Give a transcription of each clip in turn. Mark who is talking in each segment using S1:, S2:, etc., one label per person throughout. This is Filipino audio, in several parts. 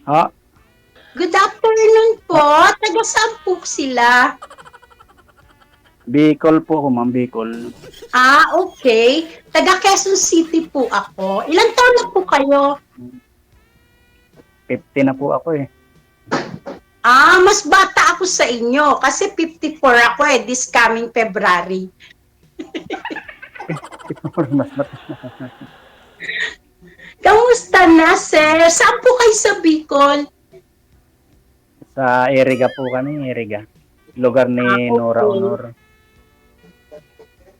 S1: Ah,
S2: Good afternoon po. Taga saan po sila?
S1: Bicol po ako, ma'am, Bicol.
S2: Okay. Taga Quezon City po ako. Ilan taon na po kayo?
S1: 50 na po ako eh.
S2: Mas bata ako sa inyo kasi 54 ako this coming February.
S1: Mas
S2: Kamusta na, sir? Saan po kayo sa Bicol?
S1: sa Iriga po kami, Iriga. Lugar ni Nora
S2: Okay.
S1: Honor.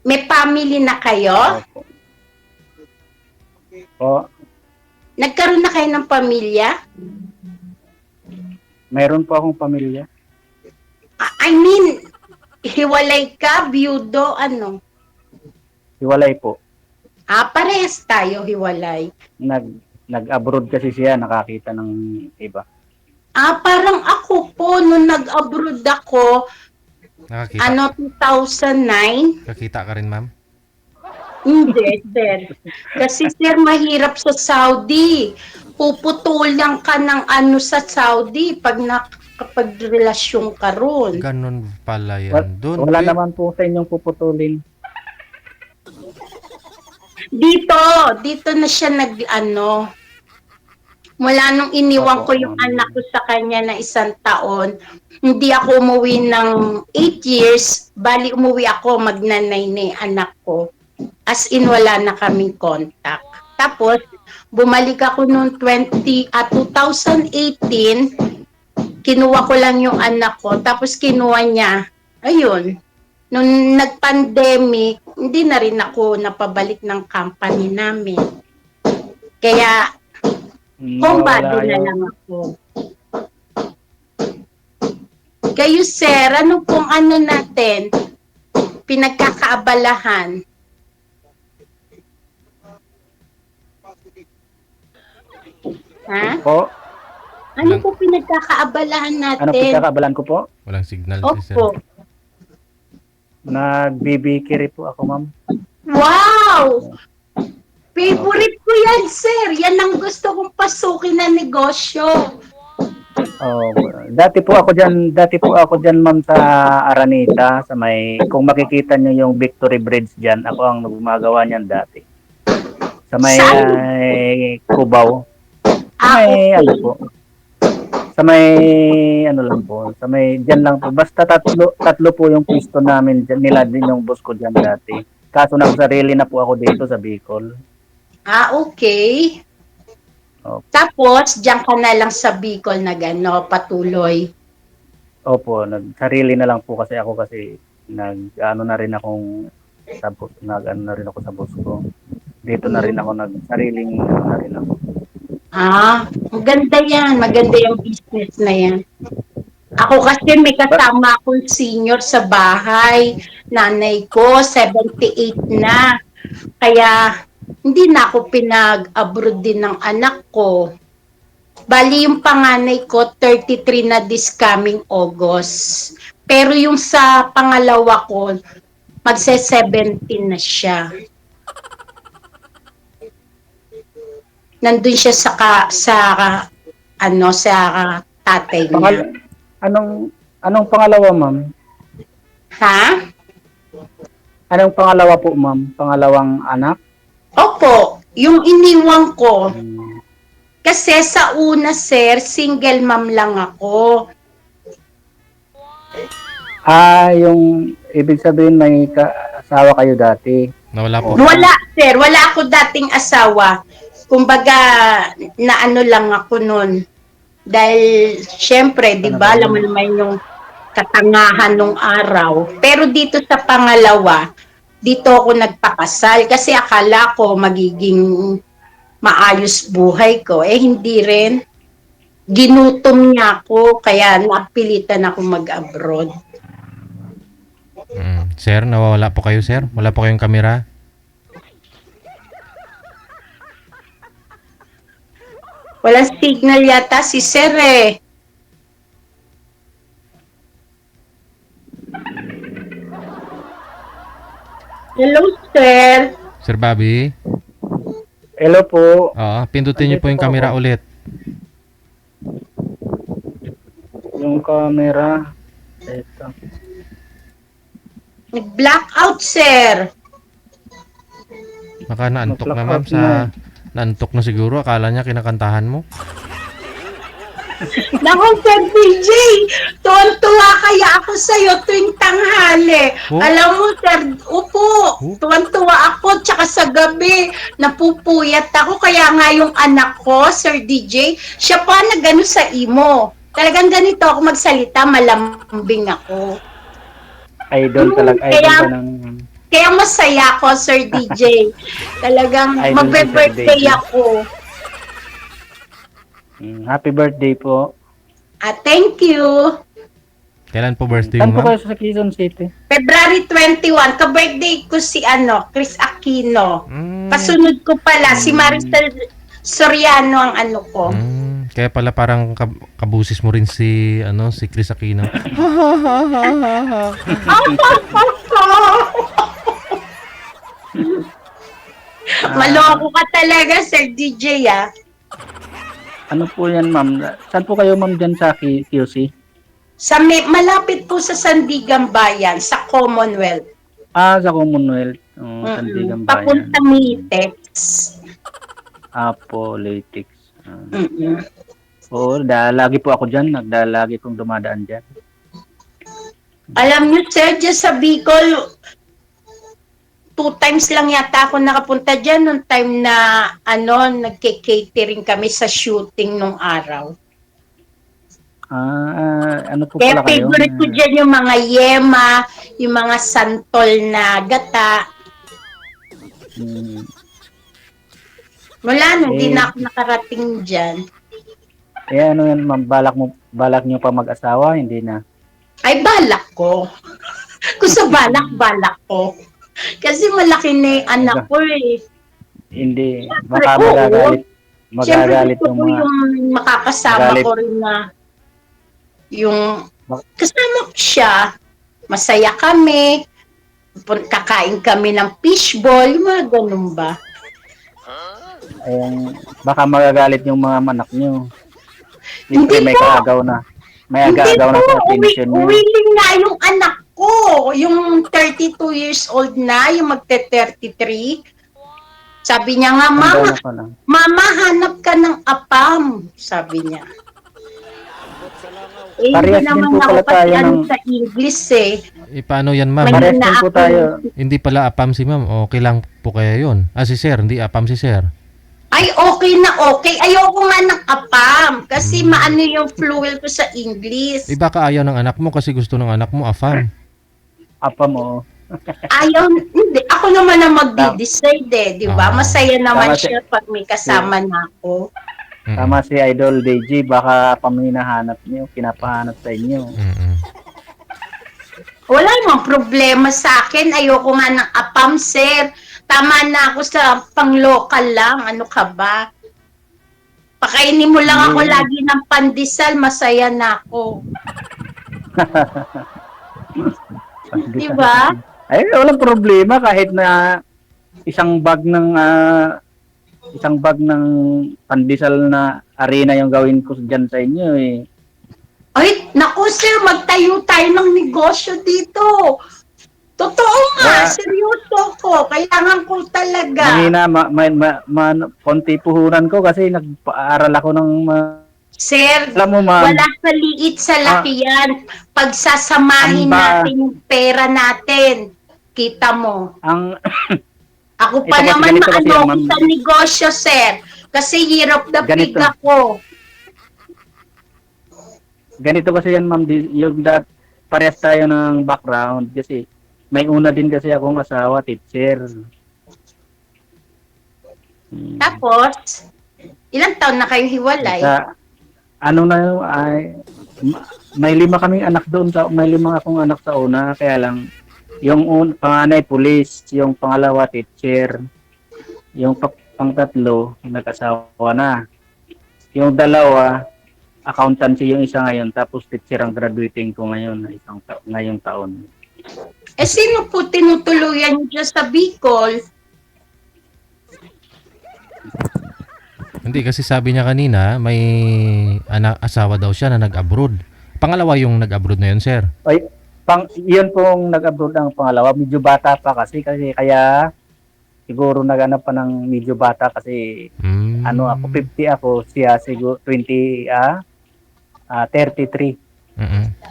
S2: May family na kayo?
S1: Opo. O,
S2: Nagkaroon na kayo ng pamilya?
S1: mayroon po akong pamilya.
S2: I mean, hiwalay ka, byudo, ano?
S1: Hiwalay po.
S2: Parehas tayo hiwalay.
S1: Nag-abroad kasi siya, nakakita ng iba.
S2: Parang ako po, nung nag-abroad ako,
S3: Nakakita.
S2: 2009,
S3: Kakita ka rin, ma'am?
S2: hindi, sir. Kasi sir, mahirap sa Saudi. Puputulan ka ng ano sa Saudi pag nakapagrelasyon ka ron.
S3: Ganun pala yan. Doon,
S1: Wala naman po sa inyong puputulin.
S2: Dito na siya nag-ano, mula nung iniwan
S1: Opo,
S2: ko yung anak ko sa kanya na 1 taon, hindi ako umuwi ng 8 years, bali umuwi ako magnanay ni anak ko. As in, wala na kaming contact. Tapos, bumalik ako noong 2018, kinuha ko lang yung anak ko, tapos kinuha niya, ayun, nung nag-pandemic, hindi na rin ako napabalik ng company namin. Kaya, homebody na lang ako. Kayo, sir, ano pong ano natin, pinagkakaabalahan? Ha?
S1: Po,
S2: Ano po pinagkakaabalahan
S1: ano
S2: natin?
S1: pinagkakabalan ko po?
S3: walang signal si sir.
S2: Opo.
S1: Nagbibikiri po ako, ma'am.
S2: Wow! Favorite ko yan, sir. Yan ang gusto kong pasukin na negosyo.
S1: Oh, dati po ako diyan, ma'am, sa Araneta, sa may, kung makikita niyo yung Victory Bridge diyan, ako ang gumagawa niyan dati. Sa may Cubao. Sa may ano po. Sa may ano lang po, sa may diyan lang po. Basta tatlo po yung pwesto namin diyan, nila din yung boss ko diyan dati. Kaso nagsarili na po ako dito sa Bicol.
S2: Okay.
S1: Opo.
S2: Tapos, diyan ka na lang sa Bicol na patuloy.
S1: Opo, nagsarili na lang po kasi ako kasi nag-ano na rin akong nag-ano na rin ako sa boss ko. Dito na rin ako nagsariling ano na rin ako.
S2: Maganda yan. Maganda yung business na yan. Ako kasi may kasama akong senior sa bahay. Nanay ko, 78 na. Kaya, hindi na ako pinag-abroad din ng anak ko. Bali yung panganay ko, 33 na this coming August. Pero yung sa pangalawa ko, magse-17 na siya. Nandun siya sa tatay niya.
S1: Anong pangalawa, ma'am?
S2: Ha?
S1: Anong pangalawa po, ma'am? Pangalawang anak?
S2: Opo, yung iniwan ko. Kasi sa una, sir, single mom lang ako.
S1: Yung ibig sabihin may asawa kayo dati.
S3: Nawala po.
S2: Wala, sir. Wala ako dating asawa. Kumbaga, naano lang ako nun. Dahil, syempre, di ba, alam mo naman yung katangahan nung araw. Pero dito sa pangalawa, dito ako nagpakasal kasi akala ko magiging maayos buhay ko. Hindi rin. Ginutom niya ako, kaya napilitan ako mag-abroad.
S3: Sir, nawawala po kayo, sir? Wala po kayong kamera?
S2: Walang signal yata si Sir eh. Hello, Sir.
S3: Sir Bobby?
S1: Hello po.
S3: Oo, pindutin niyo po yung camera ulit.
S1: Yung camera. Ito.
S2: Nag-blackout, sir.
S3: Baka naantok na,
S1: Mag-blackout
S3: ma'am, sa... Naantok na siguro. Akala niya kinakantahan mo.
S2: Naku, Sir DJ, tuwan-tuwa kaya ako sa'yo tuwing tanghali.
S3: Oh?
S2: Alam mo, Sir, upo,
S3: Oh?
S2: tuwan-tuwa ako, tsaka sa gabi, napupuyat ako. Kaya nga yung anak ko, Sir DJ, siya pa na gano'n sa imo. Talagang ganito ako magsalita, malambing ako.
S1: Idol talaga. Idol
S2: Kaya-
S1: ka ng...
S2: Kaya masaya ako, Sir DJ. Talagang
S1: Idol ni Sir
S2: magbe-birthday
S1: DJ.
S2: ako.
S1: Happy birthday po.
S2: Thank you.
S3: Kailan po birthday
S1: Saan
S3: mo,
S1: po
S3: ma'am?
S1: kayo sa Quezon City?
S2: February 21, ka-birthday ko si Chris Aquino.
S3: Mm.
S2: Kasunod ko pala, si Maricel Soriano ang ano ko.
S3: Kaya pala parang kabusis mo rin si si Chris Aquino.
S2: Maloko ka talaga, Sir DJ, ah.
S1: Ano po yan, ma'am? Saan po kayo, ma'am, dyan sa QC?
S2: Malapit po sa Sandigan Bayan, sa Commonwealth.
S1: Sa Commonwealth. Sandigan Bayan.
S2: Papunta Mitex.
S1: Politics. Oo, lagi po ako dyan. Lagi kong dumadaan dyan.
S2: Alam niyo, Sir, dyan sa Bicol, 2 times lang yata ako nakapunta dyan nung time na nagke-catering kami sa shooting nung araw.
S1: Ano po
S2: Kaya
S1: pala kayo?
S2: favorite ko dyan yung mga yema, yung mga santol na gata. Wala na, hindi na ako nakarating dyan.
S1: Ano yan, ma'am? Balak nyo pa mag-asawa? Hindi na.
S2: Ay, balak ko. Kung sa balak ko. Kasi malaki na yung anak ko eh.
S1: Hindi.
S2: Siyempre,
S1: Baka
S2: oo.
S1: magagalit.
S2: Siyempre
S1: Magagalit
S2: gusto
S1: yung
S2: ko
S1: mga...
S2: yung makakasama
S1: Magalit.
S2: ko rin na yung kasama ko siya. Masaya kami. Kakain kami ng fishball. Yung mga ganun ba?
S1: Baka magagalit yung mga manak nyo.
S2: Hindi
S1: May
S2: po.
S1: kaagaw na. May
S2: Hindi
S1: agaagaw na
S2: po,
S1: sa attention nyo.
S2: willing na yung anak ko. Yung 32 years old na, yung magte-33. Sabi niya nga,
S1: Hanggang na pala.
S2: Mama, hanap ka ng apam. Sabi niya.
S1: Parehas
S2: Hindi
S1: din
S2: naman
S1: po
S2: ako
S1: pala
S2: kasi
S1: tayo
S2: ano
S1: ng-
S2: sa English eh.
S3: Paano yan, ma'am?
S2: May-
S1: Parehas din po tayo.
S3: Hindi pala apam si ma'am. Okay lang po kaya yun. Si sir. Hindi apam si sir.
S2: Ay, okay na okay. Ayoko nga ng apam. Kasi maano yung fluid ko sa English.
S3: Baka ayaw ng anak mo kasi gusto ng anak mo afam.
S1: Apa mo.
S2: Ayaw, hindi. Ako naman ang magdi-decide eh. Di ba? Masaya naman
S1: Tama si-
S2: siya pag may kasama na ako.
S1: Tama si Idol DJ, baka paminahanap nyo, kinapahanap sa inyo.
S2: Wala namang problema sa akin. Ayoko nga ng apam, sir. Tama na ako sa pang-local lang. Ano ka ba? Pakainin mo lang ako lagi ng pandesal, masaya na ako. Di ba?
S1: Ay, walang problema kahit na isang bag ng pandesal na arena yung gawin ko dyan sa inyo eh.
S2: Ay, naku sir, magtayo tayo ng negosyo dito. Totoo nga, seryoso ko. Kailangan ko talaga.
S1: Mahina, konti puhunan ko kasi nagpaaral ako ng
S2: Sir,
S1: alam mo ma'am,
S2: wala sa liit sa laki yan. Pagsasamahin natin yung pera natin. Kita mo.
S1: ang
S2: Ako
S1: Ito
S2: pa
S1: kasi
S2: naman
S1: ganito kasi yan,
S2: maano
S1: ma'am.
S2: sa negosyo, sir. Kasi hirap na pig
S1: Ganito.
S2: ako.
S1: ganito kasi yan ma'am, parehas tayo ng background kasi may una din kasi akong asawa, teacher.
S2: Tapos, ilang taon na kayo hiwalay?
S1: May 5 kaming anak doon, may 5 akong anak sa una, kaya lang yung panganay police, yung pangalawa teacher, yung pang-tatlo nag-asawa na. Yung dalawa accountancy yung isa ngayon, tapos teacher ang graduating ko ngayon ngayong taon.
S2: Sino po tinutuluyan niyo dyan sa Bicol?
S3: Hindi kasi sabi niya kanina may asawa daw siya na nag-abroad. Pangalawa yung nag-abroad na yun, sir.
S1: Ay, yun pong nag-abroad ang pangalawa. Medyo bata pa kasi kaya siguro naghanap pa ng medyo bata kasi ano ako, 50 ako, siya siguro 33.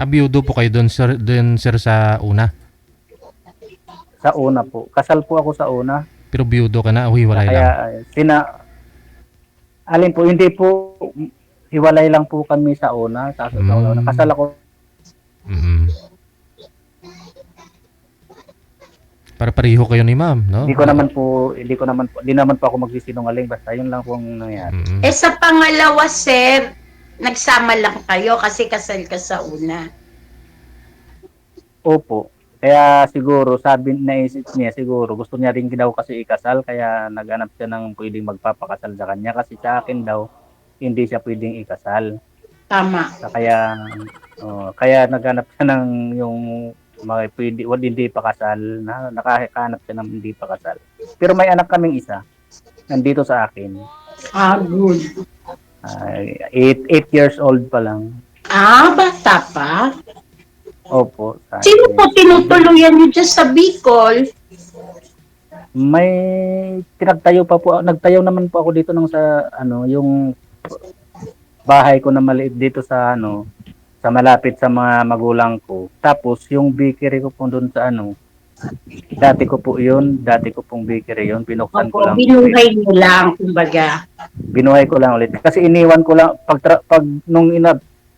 S3: Biyudo po kayo doon, sir, sa una.
S1: Sa una po. Kasal po ako sa una.
S3: Pero biyudo ka na o hiwalay
S1: Kaya
S3: lang?
S1: alin po, hindi po, hiwalay lang po kami sa una. Sa una. Kasal ako.
S3: Para pareho kayo ni ma'am, no?
S1: Hindi naman po ako magsisinungaling. Basta yun lang po ang nangyari.
S2: Sa pangalawa, sir, nagsama lang kayo kasi kasal ka sa una.
S1: Opo. Kaya siguro, naisip niya siguro, gusto niya rin daw kasi ikasal, kaya naghanap siya ng pwedeng magpapakasal sa kanya. Kasi sa akin daw, hindi siya pwedeng ikasal.
S2: Tama.
S1: Kaya naghanap siya ng yung mga hindi pa kasal, nakahanap siya ng hindi pa kasal. Pero may anak kaming isa, nandito sa akin.
S2: Good.
S1: 8 years old pa lang.
S2: Bata pa?
S1: Opo.
S2: Sino po tinutuluyan niyo dyan sa Bicol?
S1: May nagtayo naman po ako dito sa yung bahay ko na maliit dito sa sa malapit sa mga magulang ko. Tapos yung bakery ko po doon sa dati ko pong bakery yun, binuksan ko lang.
S2: Binuhay mo lang, kumbaga.
S1: Binuhay ko lang ulit. Kasi iniwan ko lang,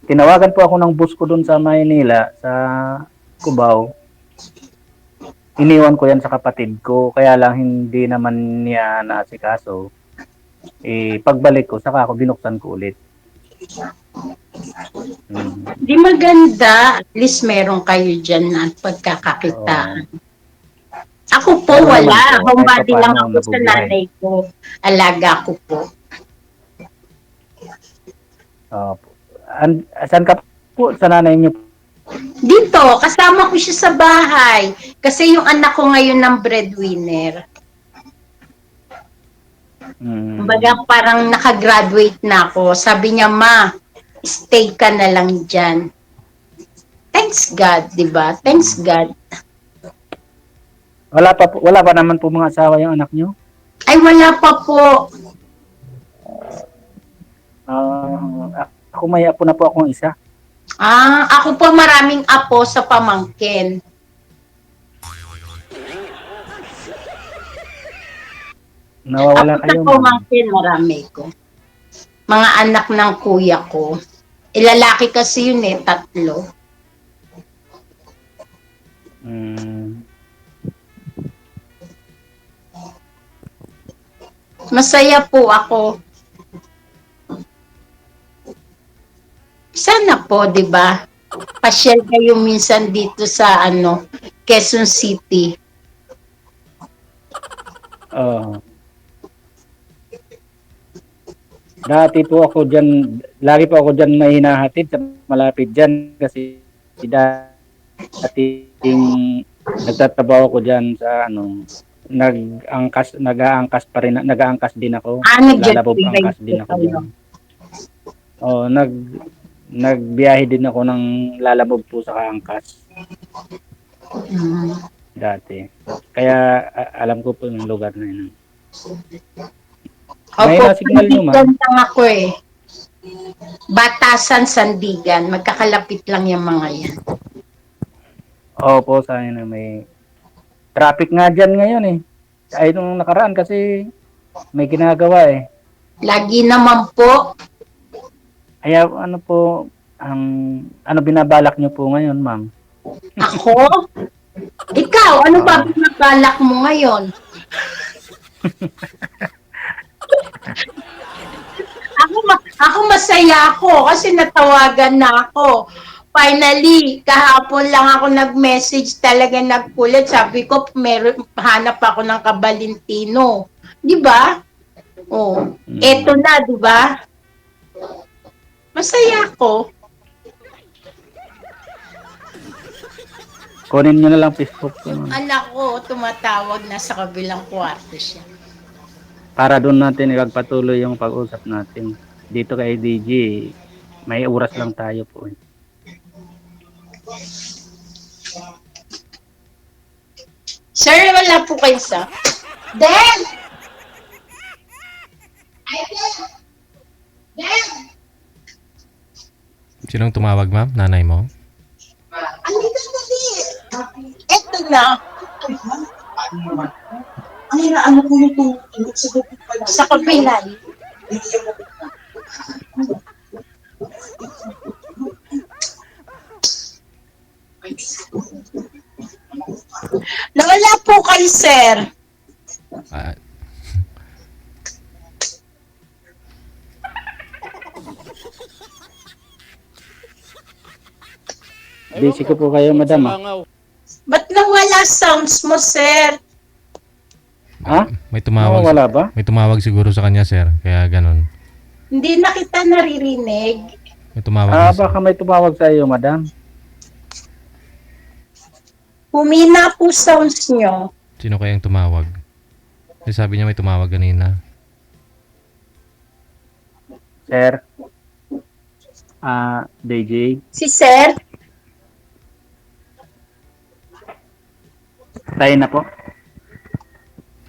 S1: tinawagan po ako ng bus ko doon sa Maynila, sa Cubao. Iniwan ko yan sa kapatid ko, kaya lang hindi naman niya naasikaso. Pagbalik ko, saka ako binuksan ko ulit.
S2: Di maganda, at least meron kayo dyan na pagkakakitaan. Ako po, wala. Homebody lang ako sa nanay ko. Alaga ko po.
S1: Saan ka po sa nanay niyo?
S2: Dito, kasama ko siya sa bahay. Kasi yung anak ko ngayon ng breadwinner. Kumbaga parang nakagraduate na ako. Sabi niya, ma, stay ka na lang dyan. Thanks God, di ba? Thanks God.
S1: Wala pa naman po mga asawa yung anak niyo?
S2: Ay, wala pa po.
S1: Ako may apo na po akong isa.
S2: Ako po maraming apo sa pamangkin.
S1: Nawawala kayo.
S2: Sa pamangkin, marami ko. Mga anak ng kuya ko. Lalaki kasi yun 3. Masaya po ako. Sana po, 'di ba? Pasyal kayo minsan dito sa Quezon City.
S1: Dati po ako diyan, lagi po ako diyan may hinahatid sa malapit diyan kasi dati nagtatrabaho ko diyan sa nag-aangkas din ako. Lalabog angkas din ako diyan. Nagbiyahe din ako ng lalabog po sa angkas. Dati. Kaya alam ko po yung lugar na yun. May na-signal nyo, ma'am?
S2: Lang ako Batasan, Sandigan. Magkakalapit lang yung mga yan.
S1: Opo, sana na may traffic nga dyan ngayon Ay, nung nakaraan kasi may ginagawa
S2: Lagi naman po.
S1: Kaya po, binabalak nyo po ngayon, ma'am?
S2: Ako? Ikaw, ano ba binabalak mo ngayon? Ako masaya ako kasi natawagan na ako. Finally, kahapon lang ako nag-message, talaga nagkulit. Sabi ko, hanap ako ng kabalintino. Di ba? Eto na, di ba? Masaya ako.
S1: Kunin nyo na lang Facebook ko.
S2: Anak ko, tumatawag na sa kabilang kwarto siya.
S1: Para doon natin ipagpatuloy yung pag-usap natin. Dito kay DJ, may oras lang tayo po.
S2: Sir, wala po kayo sa... Dan! Ay, Dan!
S3: Sinong tumawag, ma'am? Nanay mo?
S2: Andito na din. Eto na.
S4: Ano po yung sa bukid pa lang?
S2: Sa kabilan. Nawala po kayo, sir.
S3: Ah,
S1: Busy ko po kayo, madam. Ah.
S2: Ba't nawala sounds mo, sir?
S1: Ha?
S3: may tumawag.
S1: Wala ba?
S3: May tumawag siguro sa kanya, sir. Kaya ganun.
S2: Hindi na kita naririnig.
S3: May tumawag.
S1: Baka may tumawag sa iyo, madam.
S2: Humina po sounds nyo.
S3: Sino kayang tumawag? Kasi sabi niya may tumawag kanina.
S1: Sir. DJ.
S2: Si sir?
S1: Tayo na po.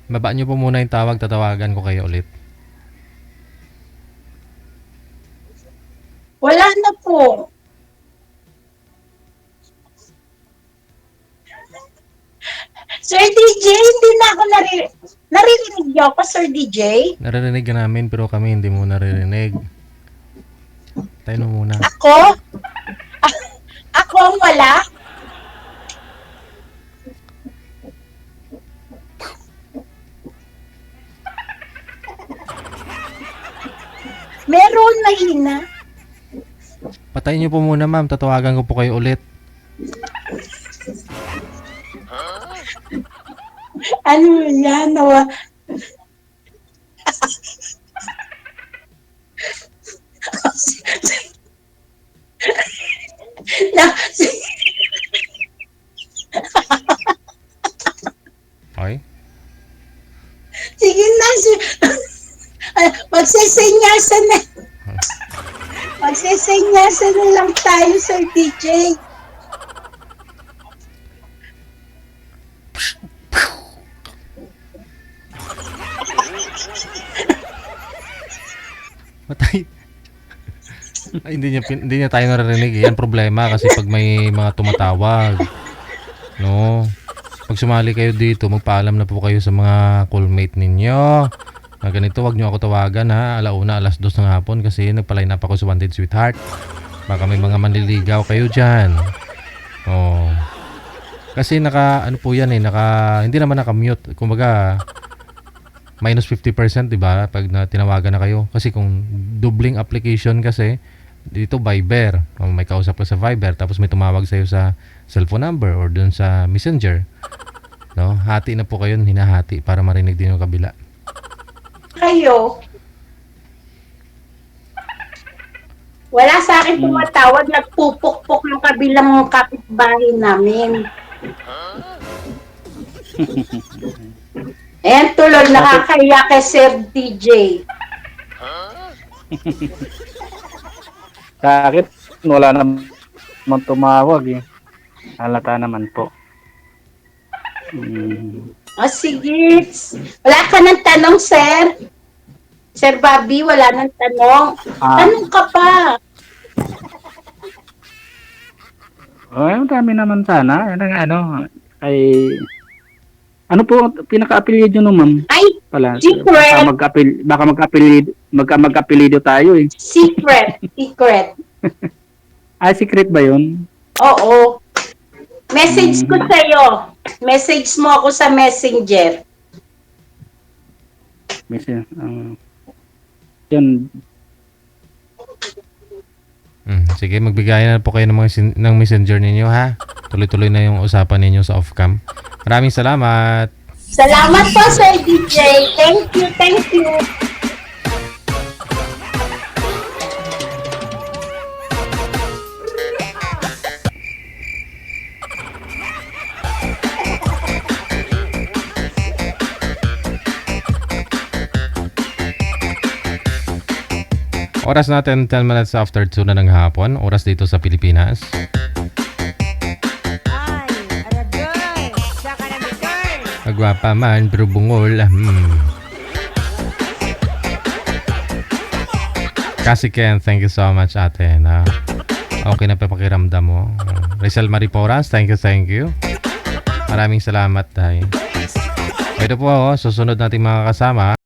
S3: Baba niyo po muna yung tawag. Tatawagan ko kayo ulit.
S2: Wala na po. Sir DJ, hindi na ako naririnig niyo ako, Sir DJ?
S3: Naririnig ka namin pero kami hindi mo naririnig. Tayo na muna.
S2: Ako? Ako ang wala? Meron mahina.
S3: Patayin niyo po muna, ma'am. Tatawagan ko po kayo ulit.
S2: Ano yan? Na,
S3: Okay?
S2: sige na. Magsesenyasan na. Magsesenyasan na lang tayo, Sir DJ.
S3: Patay. Ay, hindi niya tayo naririnig. Yan problema kasi pag may mga tumatawag. No. Pag sumali kayo dito, magpaalam na po kayo sa mga callmate ninyo. Na ganito, wag niyo ako tawagan ha. 1:00, 2:00 ng hapon kasi nagpa-line up ako sa Wanted Sweetheart. Baka may mga manliligaw kayo dyan. Oh. Kasi ano po yan hindi naman naka-mute. Kumbaga, minus 50%, di ba? Pag tinawagan na kayo. Kasi kung doubling application kasi, dito Viber. May kausap ka sa Viber, tapos may tumawag sa'yo sa cellphone number or dun sa Messenger. No? Hati na po kayo, hinahati para marinig din yung kabila.
S2: Kayo. Wala sa akin tumatawag, nagpupukpok ng kabilang kapitbahay namin. Ayan tuloy, nakakaya kay Sir DJ.
S1: Sa akin, wala naman tumawag eh. Halata naman po.
S2: O sige, wala ka ng tanong, Sir? Sir Bobby, wala ng tanong. Tanong ka pa.
S1: Ay, dami naman sana. Ano po pinaka-apelyido nyo, ma'am?
S2: Ay,
S1: Pala.
S2: secret.
S1: Baka mag-apelyido tayo eh.
S2: Secret. Secret.
S1: Secret ba yun?
S2: Oo. Message ko sa'yo. Message mo ako sa Messenger.
S1: Yun.
S3: Sige, magbigayan na po kayo ng messenger ninyo ha. Tuloy-tuloy na yung usapan ninyo sa off-cam. Maraming salamat.
S2: Salamat po, Sir DJ. Thank you, thank you.
S3: Oras natin 10 minutes after 2 na ng hapon. Oras dito sa Pilipinas. Gwapa man, pero bungol. Kasi Ken, thank you so much ate. Okay na pa pakiramdam mo. Rizal Mariporas, thank you. Maraming salamat tayo. Ito po, susunod nating mga kasama.